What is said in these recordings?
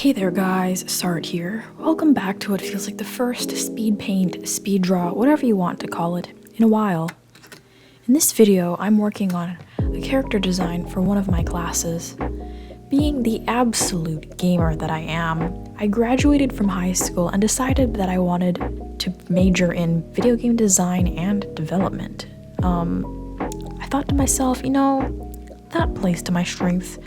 Hey there guys, Sart here. Welcome back to what feels like the first speed paint, speed draw, whatever you want to call it, in a while. In this video, I'm working on a character design for one of my classes. Being the absolute gamer that I am, I graduated from high school and decided that I wanted to major in video game design and development. I thought to myself, that plays to my strengths.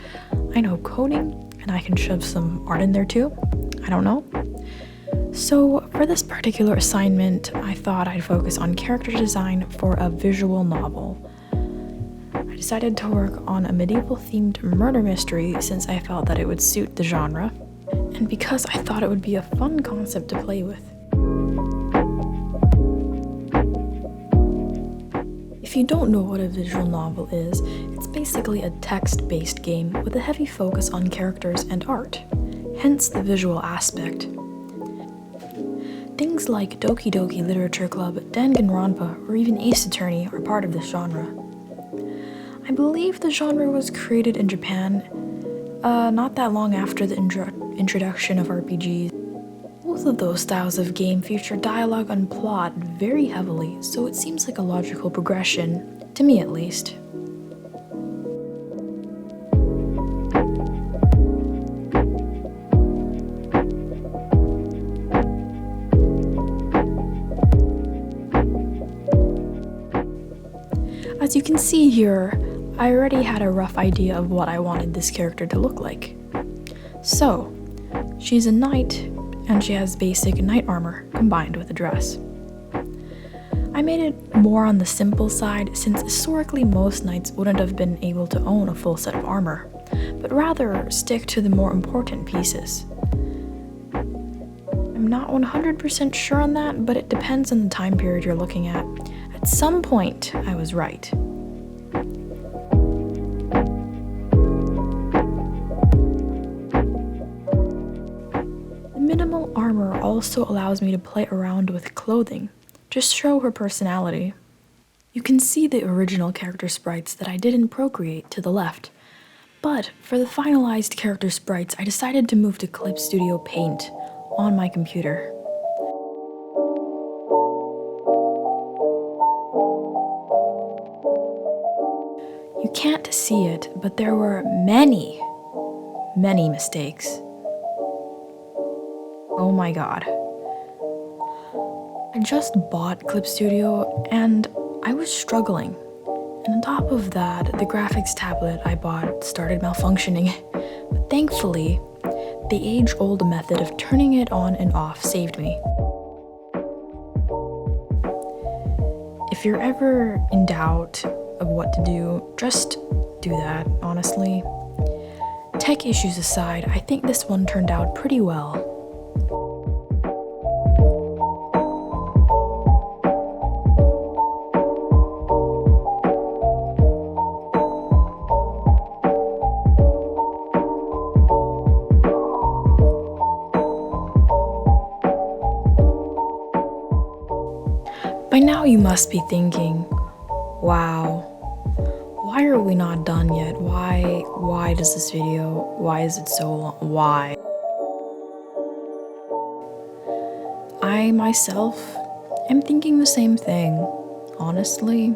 I know coding, and I can shove some art in there too. I don't know. So for this particular assignment, I thought I'd focus on character design for a visual novel. I decided to work on a medieval-themed murder mystery since I felt that it would suit the genre, and because I thought it would be a fun concept to play with. If you don't know what a visual novel is, it's basically a text-based game with a heavy focus on characters and art, hence the visual aspect. Things like Doki Doki Literature Club, Danganronpa, or even Ace Attorney are part of this genre. I believe the genre was created in Japan, not that long after the introduction of RPGs. Both of those styles of game feature dialogue and plot very heavily, so it seems like a logical progression, to me at least. As you can see here, I already had a rough idea of what I wanted this character to look like. So, she's a knight, and she has basic knight armor combined with a dress. I made it more on the simple side since historically most knights wouldn't have been able to own a full set of armor, but rather stick to the more important pieces. I'm not 100% sure on that, but it depends on the time period you're looking at. At some point, I was right. Minimal armor also allows me to play around with clothing, just show her personality. You can see the original character sprites that I did in Procreate to the left, but for the finalized character sprites, I decided to move to Clip Studio Paint on my computer. You can't see it, but there were many mistakes. Oh my god. I just bought Clip Studio and I was struggling. And on top of that, the graphics tablet I bought started malfunctioning. But thankfully, the age-old method of turning it on and off saved me. If you're ever in doubt of what to do, just do that, honestly. Tech issues aside, I think this one turned out pretty well. By now you must be thinking, wow, why are we not done yet? Why does this video, why is it so long? Why? I myself am thinking the same thing, honestly.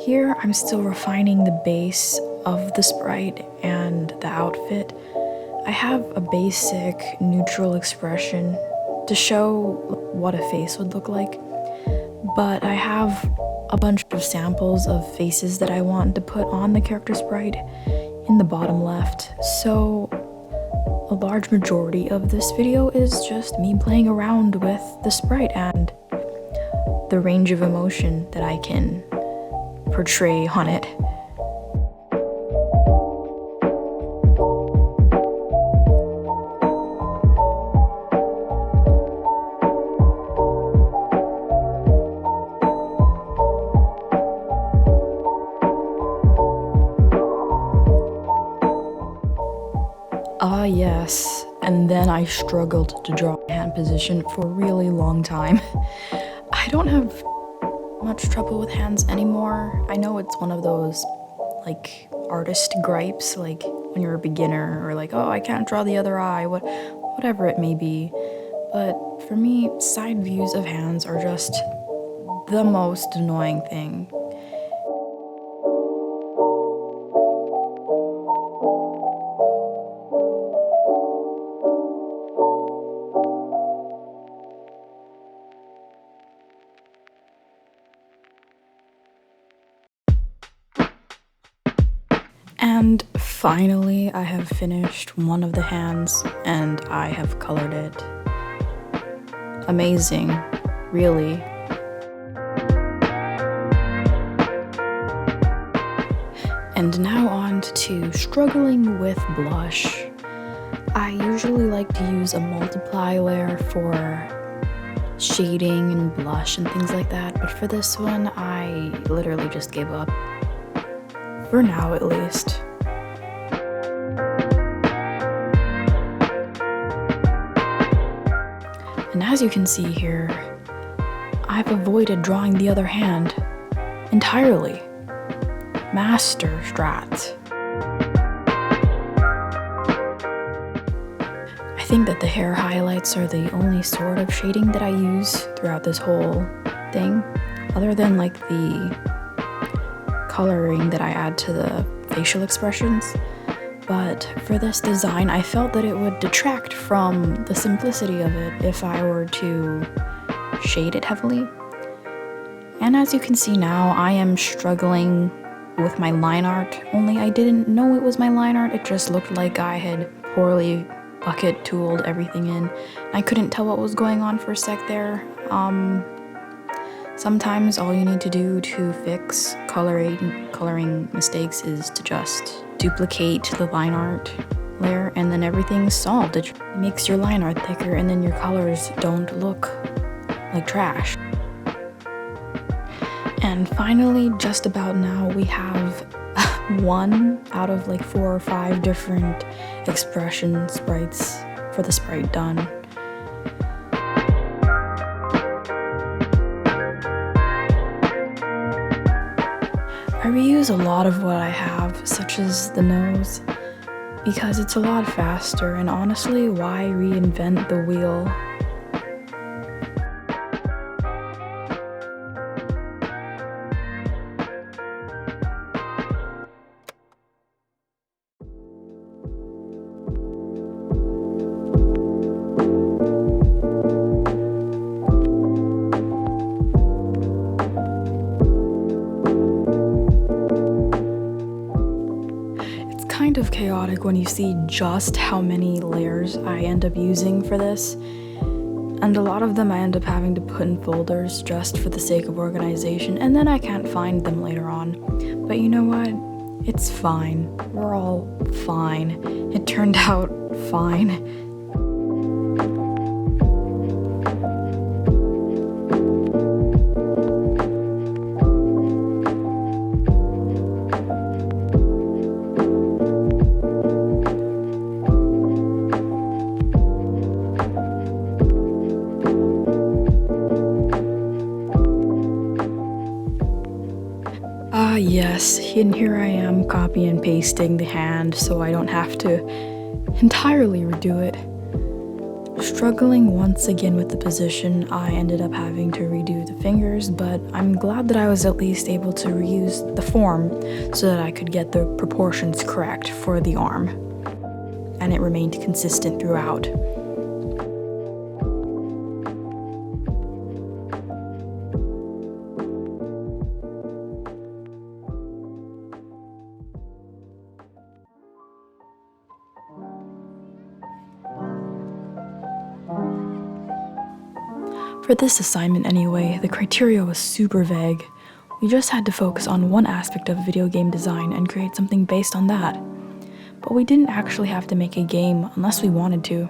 Here I'm still refining the base of the sprite and the outfit. I have a basic neutral expression to show what a face would look like, but I have a bunch of samples of faces that I want to put on the character sprite in the bottom left, so a large majority of this video is just me playing around with the sprite and the range of emotion that I can portray on it. Ah yes, and then I struggled to draw hand position for a really long time. I don't have much trouble with hands anymore. I know it's one of those, like, artist gripes, like, when you're a beginner, or like, oh, I can't draw the other eye, whatever it may be. But for me, side views of hands are just the most annoying thing. And finally, I have finished one of the hands, and I have colored it. Amazing, really. And now on to struggling with blush. I usually like to use a multiply layer for shading and blush and things like that, but for this one, I literally just gave up. For now, at least. And as you can see here, I've avoided drawing the other hand entirely. Master strat. I think that the hair highlights are the only sort of shading that I use throughout this whole thing, other than like the coloring that I add to the facial expressions. But for this design, I felt that it would detract from the simplicity of it if I were to shade it heavily. And as you can see now, I am struggling with my line art, only I didn't know it was my line art. It just looked like I had poorly bucket tooled everything in. I couldn't tell what was going on for a sec there. Sometimes all you need to do to fix coloring mistakes is to just duplicate the line art layer, and then everything's solved. It makes your line art thicker, and then your colors don't look like trash. And finally, just about now, we have one out of like 4 or 5 different expression sprites for the sprite done. I reuse a lot of what I have, such as the nose, because it's a lot faster, and honestly, why reinvent the wheel? Kind of chaotic when you see just how many layers I end up using for this, and a lot of them I end up having to put in folders just for the sake of organization, and then I can't find them later on. But you know what? It's fine. We're all fine. It turned out fine. Yes, and here I am copy and pasting the hand so I don't have to entirely redo it. Struggling once again with the position, I ended up having to redo the fingers, but I'm glad that I was at least able to reuse the form so that I could get the proportions correct for the arm, and it remained consistent throughout. For this assignment anyway, the criteria was super vague. We just had to focus on one aspect of video game design and create something based on that. But we didn't actually have to make a game unless we wanted to.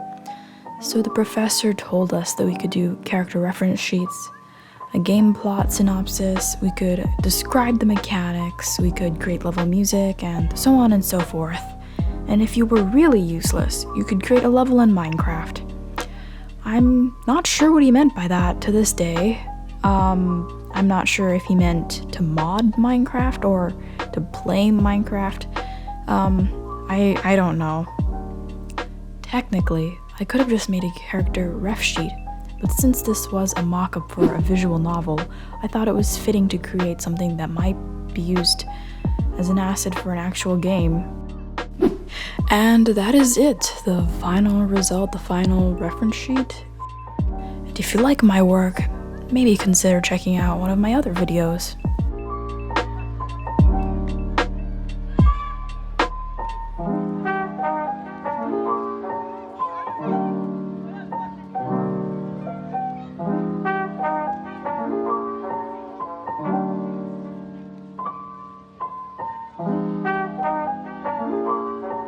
So the professor told us that we could do character reference sheets, a game plot synopsis, we could describe the mechanics, we could create level music, and so on and so forth. And if you were really useless, you could create a level in Minecraft. I'm not sure what he meant by that to this day. I'm not sure if he meant to mod Minecraft or to play Minecraft. I don't know. Technically, I could have just made a character ref sheet, but since this was a mock-up for a visual novel, I thought it was fitting to create something that might be used as an asset for an actual game. And that is it, the final result, the final reference sheet. And if you like my work, maybe consider checking out one of my other videos.